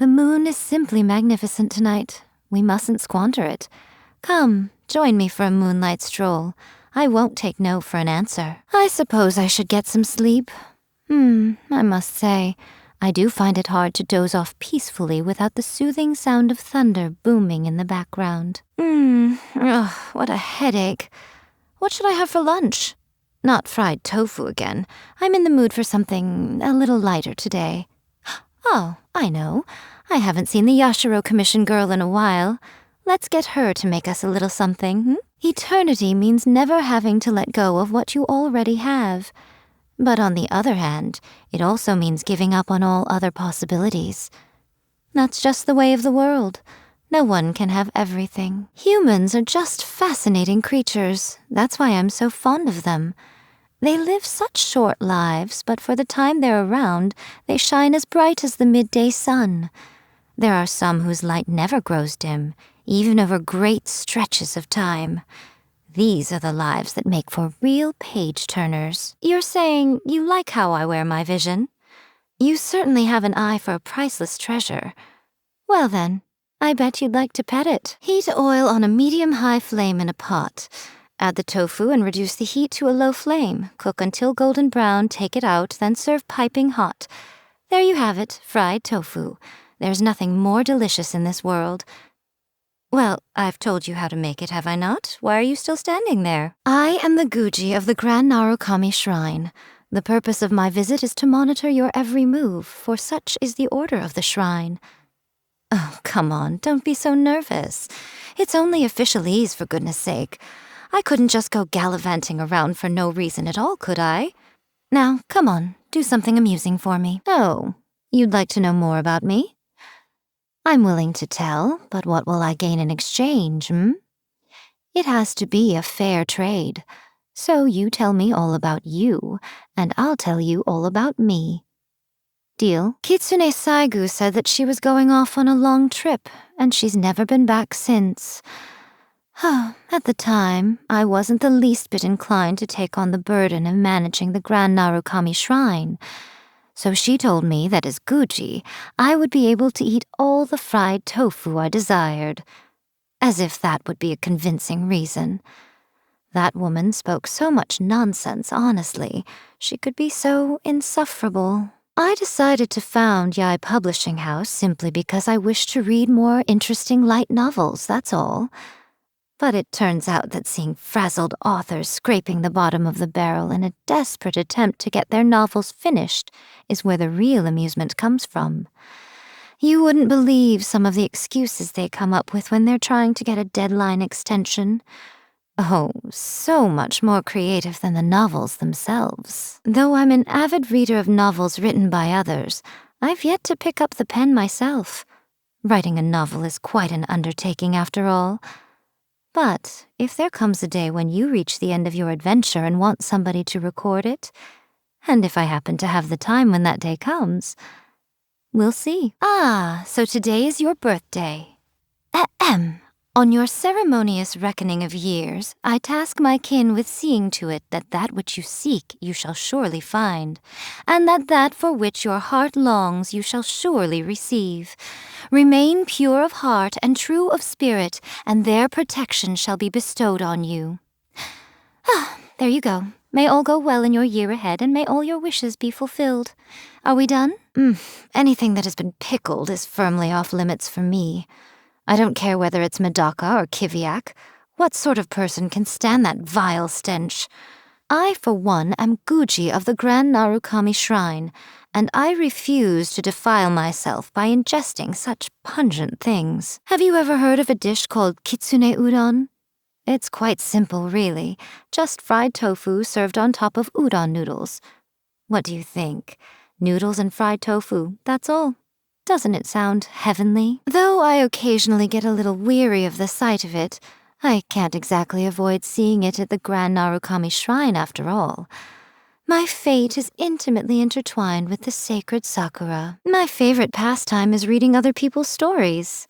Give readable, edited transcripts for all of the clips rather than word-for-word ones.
The moon is simply magnificent tonight. We mustn't squander it. Come, join me for a moonlight stroll. I won't take no for an answer. I suppose I should get some sleep. I must say, I do find it hard to doze off peacefully without the soothing sound of thunder booming in the background. What a headache. What should I have for lunch? Not fried tofu again. I'm in the mood for something a little lighter today. Oh, I know. I haven't seen the Yashiro Commission girl in a while. Let's get her to make us a little something. Eternity means never having to let go of what you already have. But on the other hand, it also means giving up on all other possibilities. That's just the way of the world. No one can have everything. Humans are just fascinating creatures. That's why I'm so fond of them. They live such short lives, but for the time they're around, they shine as bright as the midday sun. There are some whose light never grows dim, even over great stretches of time. These are the lives that make for real page-turners. You're saying you like how I wear my vision? You certainly have an eye for a priceless treasure. Well then, I bet you'd like to pet it. Heat oil on a medium-high flame in a pot. Add the tofu and reduce the heat to a low flame. Cook until golden brown, take it out, then serve piping hot. There you have it, fried tofu. There's nothing more delicious in this world. Well, I've told you how to make it, have I not? Why are you still standing there? I am the Guji of the Grand Narukami Shrine. The purpose of my visit is to monitor your every move, for such is the order of the shrine. Oh, come on, don't be so nervous. It's only officialese, for goodness sake. I couldn't just go gallivanting around for no reason at all, could I? Now, come on, do something amusing for me. Oh, you'd like to know more about me? I'm willing to tell, but what will I gain in exchange, It has to be a fair trade. So you tell me all about you, and I'll tell you all about me. Deal? Kitsune Saigu said that she was going off on a long trip, and she's never been back since. At the time, I wasn't the least bit inclined to take on the burden of managing the Grand Narukami Shrine. So she told me that as Guji, I would be able to eat all the fried tofu I desired. As if that would be a convincing reason. That woman spoke so much nonsense, honestly. She could be so insufferable. I decided to found Yae Publishing House simply because I wished to read more interesting light novels, that's all. But it turns out that seeing frazzled authors scraping the bottom of the barrel in a desperate attempt to get their novels finished is where the real amusement comes from. You wouldn't believe some of the excuses they come up with when they're trying to get a deadline extension. Oh, so much more creative than the novels themselves. Though I'm an avid reader of novels written by others, I've yet to pick up the pen myself. Writing a novel is quite an undertaking after all. But if there comes a day when you reach the end of your adventure and want somebody to record it, and if I happen to have the time when that day comes, we'll see. So today is your birthday. Ahem. On your ceremonious reckoning of years, I task my kin with seeing to it that that which you seek you shall surely find, and that that for which your heart longs you shall surely receive. Remain pure of heart and true of spirit, and their protection shall be bestowed on you. There you go. May all go well in your year ahead, and may all your wishes be fulfilled. Are we done? Anything that has been pickled is firmly off limits for me. I don't care whether it's Medaka or Kiviak. What sort of person can stand that vile stench? I, for one, am Guji of the Grand Narukami Shrine, and I refuse to defile myself by ingesting such pungent things. Have you ever heard of a dish called kitsune udon? It's quite simple, really. Just fried tofu served on top of udon noodles. What do you think? Noodles and fried tofu, that's all. Doesn't it sound heavenly? Though I occasionally get a little weary of the sight of it, I can't exactly avoid seeing it at the Grand Narukami Shrine after all. My fate is intimately intertwined with the sacred sakura. My favorite pastime is reading other people's stories.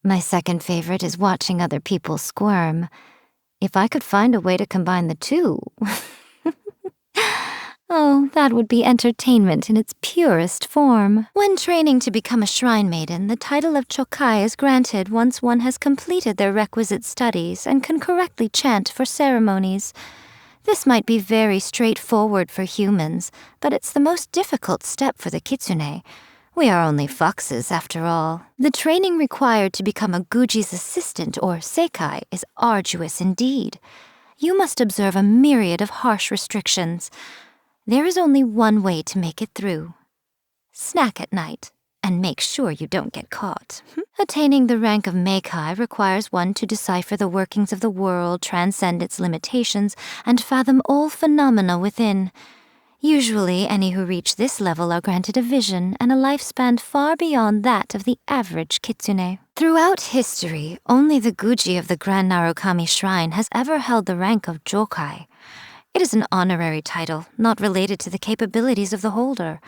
My second favorite is watching other people squirm. If I could find a way to combine the two... Oh, that would be entertainment in its purest form. When training to become a shrine maiden, the title of Chokai is granted once one has completed their requisite studies and can correctly chant for ceremonies. This might be very straightforward for humans, but it's the most difficult step for the kitsune. We are only foxes, after all. The training required to become a Guji's assistant, or seikai, is arduous indeed. You must observe a myriad of harsh restrictions. There is only one way to make it through. Snack at night, and make sure you don't get caught. Attaining the rank of Meikai requires one to decipher the workings of the world, transcend its limitations, and fathom all phenomena within. Usually, any who reach this level are granted a vision and a lifespan far beyond that of the average kitsune. Throughout history, only the Guji of the Grand Narukami Shrine has ever held the rank of Jokai. It is an honorary title, not related to the capabilities of the holder.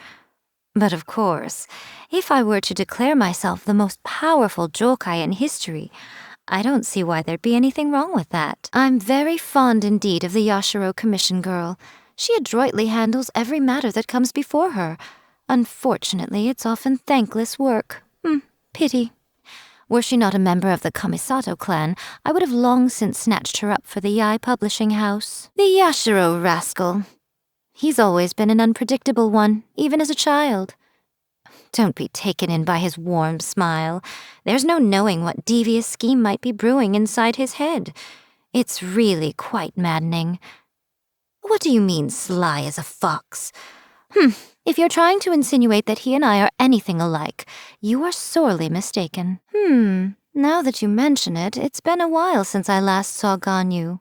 But of course, if I were to declare myself the most powerful Jokai in history, I don't see why there'd be anything wrong with that. I'm very fond indeed of the Yashiro Commission girl. She adroitly handles every matter that comes before her. Unfortunately, it's often thankless work. Pity. Were she not a member of the Kamisato clan, I would have long since snatched her up for the Yae publishing house. The Yashiro rascal. He's always been an unpredictable one, even as a child. Don't be taken in by his warm smile. There's no knowing what devious scheme might be brewing inside his head. It's really quite maddening. What do you mean, sly as a fox? If you're trying to insinuate that he and I are anything alike, you are sorely mistaken. Now that you mention it, it's been a while since I last saw Ganyu.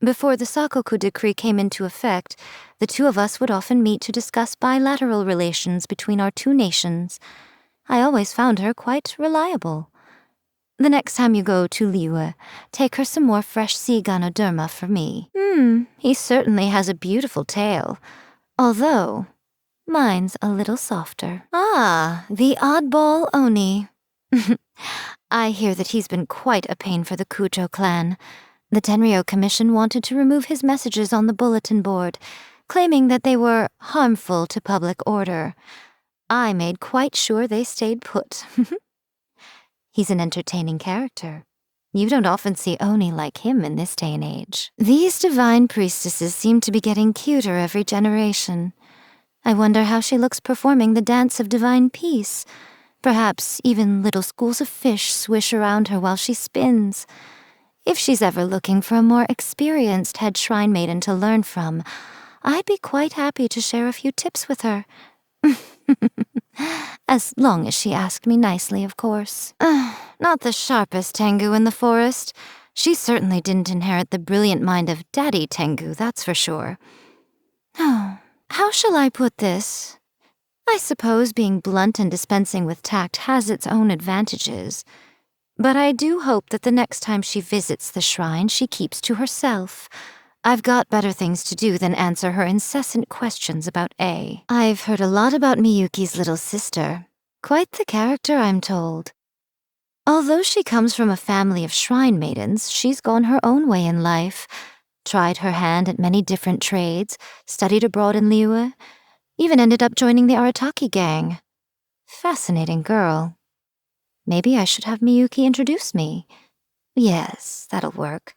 Before the Sakoku decree came into effect, the two of us would often meet to discuss bilateral relations between our two nations. I always found her quite reliable. The next time you go to Liyue, take her some more fresh sea Ganoderma for me. He certainly has a beautiful tail. Although, mine's a little softer. Ah, the oddball Oni. I hear that he's been quite a pain for the Kujo clan. The Tenryo Commission wanted to remove his messages on the bulletin board, claiming that they were harmful to public order. I made quite sure they stayed put. He's an entertaining character. You don't often see Oni like him in this day and age. These divine priestesses seem to be getting cuter every generation. I wonder how she looks performing the dance of divine peace. Perhaps even little schools of fish swish around her while she spins. If she's ever looking for a more experienced head shrine maiden to learn from, I'd be quite happy to share a few tips with her. As long as she asked me nicely, of course. Not the sharpest Tengu in the forest. She certainly didn't inherit the brilliant mind of Daddy Tengu, that's for sure. How shall I put this? I suppose being blunt and dispensing with tact has its own advantages. But I do hope that the next time she visits the shrine, she keeps to herself. I've got better things to do than answer her incessant questions about A. I've heard a lot about Miyuki's little sister. Quite the character, I'm told. Although she comes from a family of shrine maidens, she's gone her own way in life, tried her hand at many different trades, studied abroad in Liyue, even ended up joining the Arataki gang. Fascinating girl. Maybe I should have Miyuki introduce me. Yes, that'll work.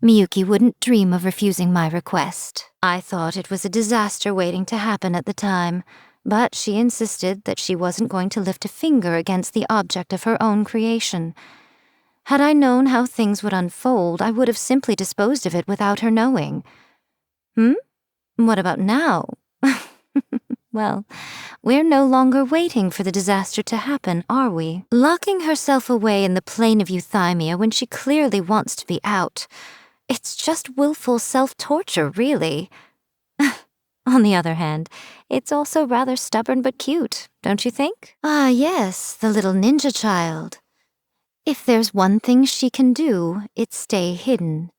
Miyuki wouldn't dream of refusing my request. I thought it was a disaster waiting to happen at the time, but she insisted that she wasn't going to lift a finger against the object of her own creation. Had I known how things would unfold, I would have simply disposed of it without her knowing. What about now? Well, we're no longer waiting for the disaster to happen, are we? Locking herself away in the plain of Euthymia when she clearly wants to be out. It's just willful self-torture, really. On the other hand, it's also rather stubborn but cute, don't you think? Ah, yes, the little ninja child. If there's one thing she can do, it's stay hidden.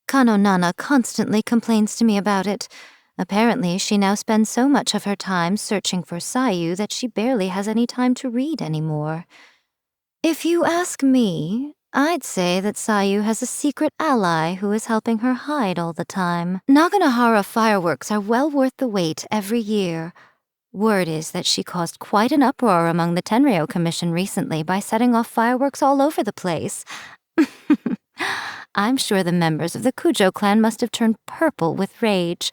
Kano Nana constantly complains to me about it. Apparently, she now spends so much of her time searching for Sayu that she barely has any time to read anymore. If you ask me, I'd say that Sayu has a secret ally who is helping her hide all the time. Naganohara fireworks are well worth the wait every year. Word is that she caused quite an uproar among the Tenryo Commission recently by setting off fireworks all over the place. I'm sure the members of the Kujo clan must have turned purple with rage.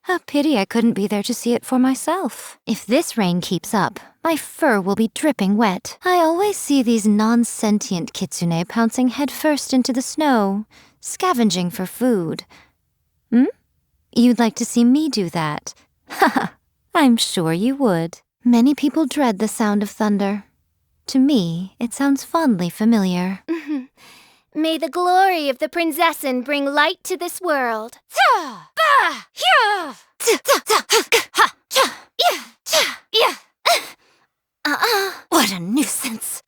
A pity I couldn't be there to see it for myself. If this rain keeps up, my fur will be dripping wet. I always see these non-sentient kitsune pouncing headfirst into the snow, scavenging for food. You'd like to see me do that? Haha, I'm sure you would. Many people dread the sound of thunder. To me, it sounds fondly familiar. May the glory of the Prinzessin bring light to this world. What a nuisance.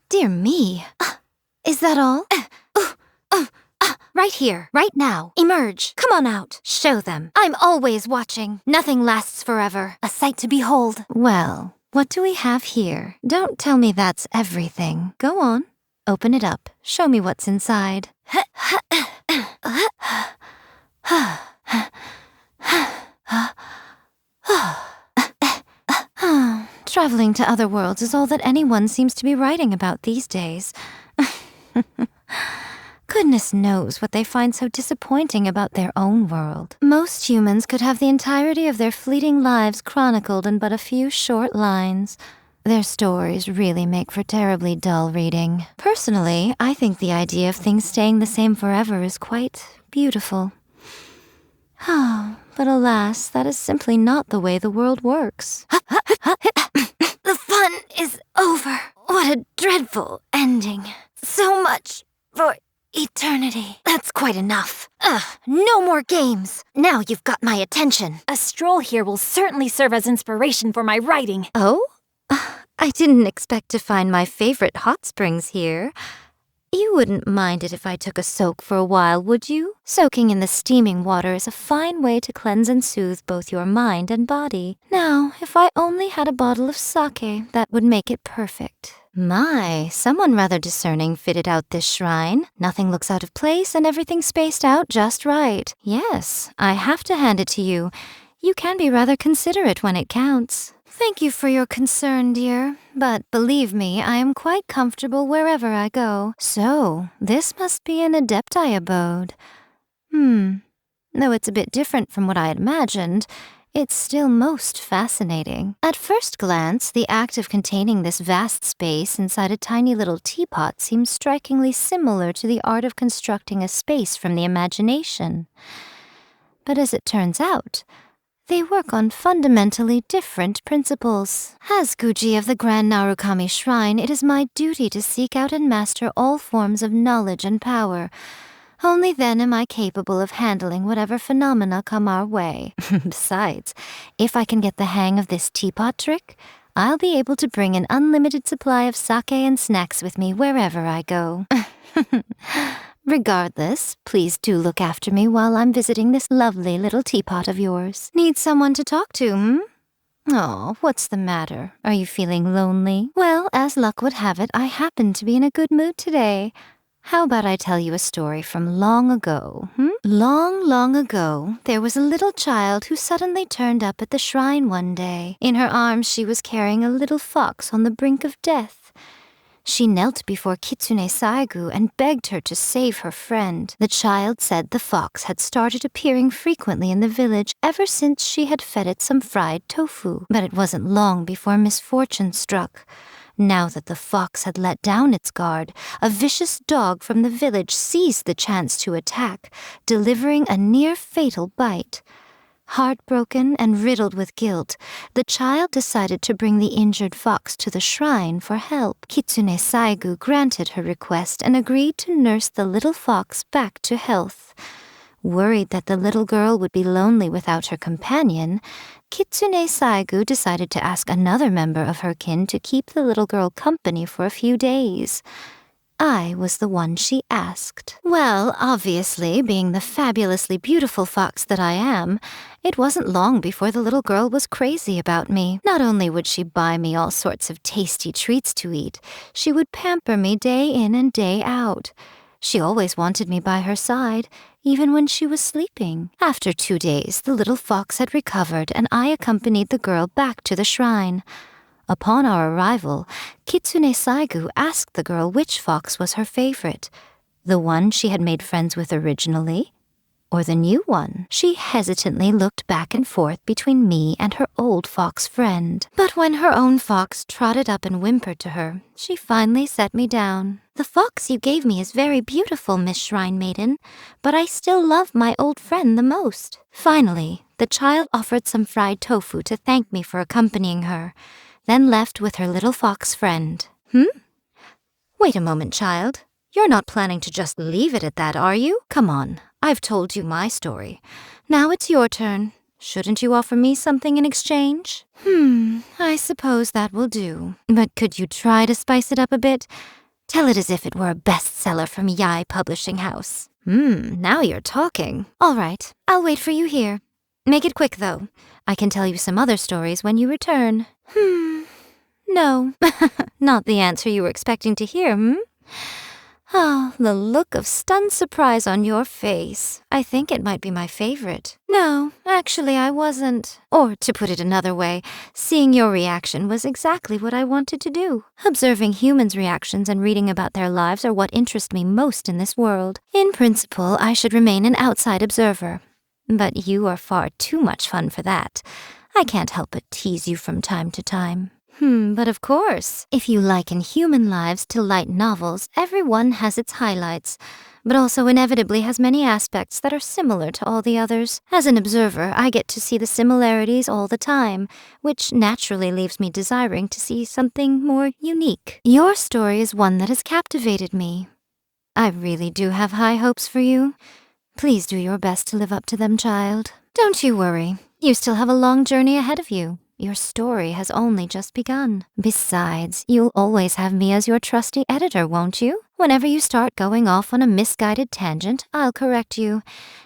Dear me. Is that all? Right here, right now. Emerge. Come on out. Show them. I'm always watching. Nothing lasts forever. A sight to behold. Well, what do we have here? Don't tell me that's everything. Go on. Open it up. Show me what's inside. Traveling to other worlds is all that anyone seems to be writing about these days. Goodness knows what they find so disappointing about their own world. Most humans could have the entirety of their fleeting lives chronicled in but a few short lines. Their stories really make for terribly dull reading. Personally, I think the idea of things staying the same forever is quite beautiful. But alas, that is simply not the way the world works. The fun is over. What a dreadful ending. So much for eternity. That's quite enough. No more games. Now you've got my attention. A stroll here will certainly serve as inspiration for my writing. Oh? I didn't expect to find my favorite hot springs here. You wouldn't mind it if I took a soak for a while, would you? Soaking in the steaming water is a fine way to cleanse and soothe both your mind and body. Now, if I only had a bottle of sake, that would make it perfect. My, someone rather discerning fitted out this shrine. Nothing looks out of place and everything's spaced out just right. Yes, I have to hand it to you. You can be rather considerate when it counts. Thank you for your concern, dear, but believe me, I am quite comfortable wherever I go. So, this must be an Adepti abode. Though it's a bit different from what I had imagined, it's still most fascinating. At first glance, the act of containing this vast space inside a tiny little teapot seems strikingly similar to the art of constructing a space from the imagination. But as it turns out, they work on fundamentally different principles. As Guji of the Grand Narukami Shrine, it is my duty to seek out and master all forms of knowledge and power. Only then am I capable of handling whatever phenomena come our way. Besides, if I can get the hang of this teapot trick, I'll be able to bring an unlimited supply of sake and snacks with me wherever I go. Regardless, please do look after me while I'm visiting this lovely little teapot of yours. Need someone to talk to, Oh, what's the matter? Are you feeling lonely? Well, as luck would have it, I happen to be in a good mood today. How about I tell you a story from long ago, Long, long ago, there was a little child who suddenly turned up at the shrine one day. In her arms, she was carrying a little fox on the brink of death. She knelt before Kitsune Saigu and begged her to save her friend. The child said the fox had started appearing frequently in the village ever since she had fed it some fried tofu. But it wasn't long before misfortune struck. Now that the fox had let down its guard, a vicious dog from the village seized the chance to attack, delivering a near-fatal bite. Heartbroken and riddled with guilt, the child decided to bring the injured fox to the shrine for help. Kitsune Saigu granted her request and agreed to nurse the little fox back to health. Worried that the little girl would be lonely without her companion, Kitsune Saigu decided to ask another member of her kin to keep the little girl company for a few days. I was the one she asked. Well, obviously, being the fabulously beautiful fox that I am, it wasn't long before the little girl was crazy about me. Not only would she buy me all sorts of tasty treats to eat, she would pamper me day in and day out. She always wanted me by her side, even when she was sleeping. After 2 days, the little fox had recovered, and I accompanied the girl back to the shrine. Upon our arrival, Kitsune Saigu asked the girl which fox was her favorite, the one she had made friends with originally, or the new one. She hesitantly looked back and forth between me and her old fox friend. But when her own fox trotted up and whimpered to her, she finally set me down. The fox you gave me is very beautiful, Miss Shrine Maiden, but I still love my old friend the most. Finally, the child offered some fried tofu to thank me for accompanying her, then left with her little fox friend. Wait a moment, child. You're not planning to just leave it at that, are you? Come on, I've told you my story. Now it's your turn. Shouldn't you offer me something in exchange? I suppose that will do. But could you try to spice it up a bit? Tell it as if it were a bestseller from Yae Publishing House. Now you're talking. All right, I'll wait for you here. Make it quick, though. I can tell you some other stories when you return. No, not the answer you were expecting to hear, Oh, the look of stunned surprise on your face. I think it might be my favorite. No, actually I wasn't. Or, to put it another way, seeing your reaction was exactly what I wanted to do. Observing humans' reactions and reading about their lives are what interest me most in this world. In principle, I should remain an outside observer. But you are far too much fun for that. I can't help but tease you from time to time. But of course, if you liken human lives to light novels, everyone has its highlights, but also inevitably has many aspects that are similar to all the others. As an observer, I get to see the similarities all the time, which naturally leaves me desiring to see something more unique. Your story is one that has captivated me. I really do have high hopes for you. Please do your best to live up to them, child. Don't you worry. You still have a long journey ahead of you. Your story has only just begun. Besides, you'll always have me as your trusty editor, won't you? Whenever you start going off on a misguided tangent, I'll correct you.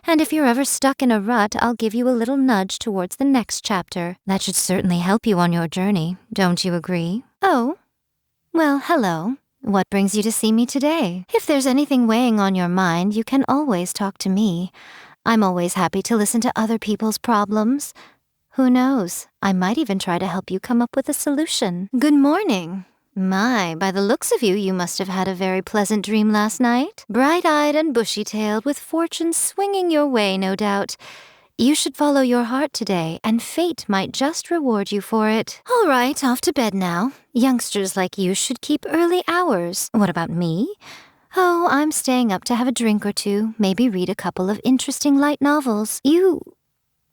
And if you're ever stuck in a rut, I'll give you a little nudge towards the next chapter. That should certainly help you on your journey. Don't you agree? Oh, well, hello. What brings you to see me today? If there's anything weighing on your mind, you can always talk to me. I'm always happy to listen to other people's problems. Who knows? I might even try to help you come up with a solution. Good morning. My, by the looks of you, you must have had a very pleasant dream last night. Bright-eyed and bushy-tailed, with fortune swinging your way, no doubt. You should follow your heart today, and fate might just reward you for it. All right, off to bed now. Youngsters like you should keep early hours. What about me? Oh, I'm staying up to have a drink or two, maybe read a couple of interesting light novels. You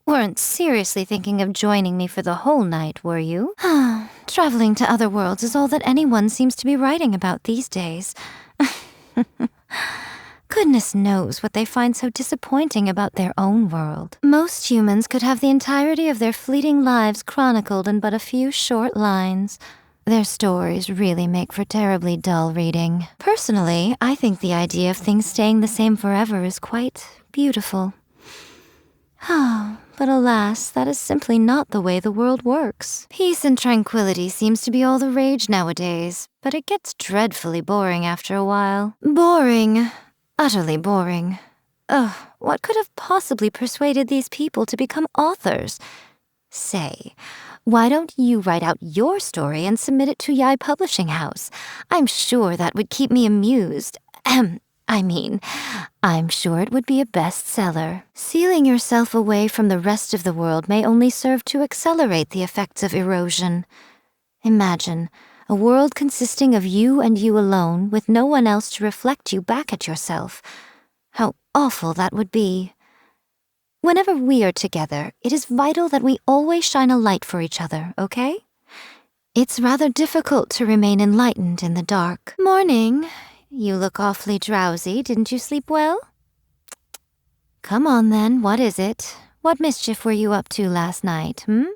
weren't seriously thinking of joining me for the whole night, were you? Traveling to other worlds is all that anyone seems to be writing about these days. Goodness knows what they find so disappointing about their own world. Most humans could have the entirety of their fleeting lives chronicled in but a few short lines. Their stories really make for terribly dull reading. Personally, I think the idea of things staying the same forever is quite beautiful. But alas, that is simply not the way the world works. Peace and tranquility seems to be all the rage nowadays, but it gets dreadfully boring after a while. Boring. Utterly boring. Ugh, what could have possibly persuaded these people to become authors? Say, why don't you write out your story and submit it to Yae Publishing House? I'm sure that would keep me amused. I'm sure it would be a bestseller. Sealing yourself away from the rest of the world may only serve to accelerate the effects of erosion. Imagine a world consisting of you and you alone, with no one else to reflect you back at yourself. How awful that would be. Whenever we are together, it is vital that we always shine a light for each other, okay? It's rather difficult to remain enlightened in the dark. Morning. You look awfully drowsy. Didn't you sleep well? Come on then, what is it? What mischief were you up to last night,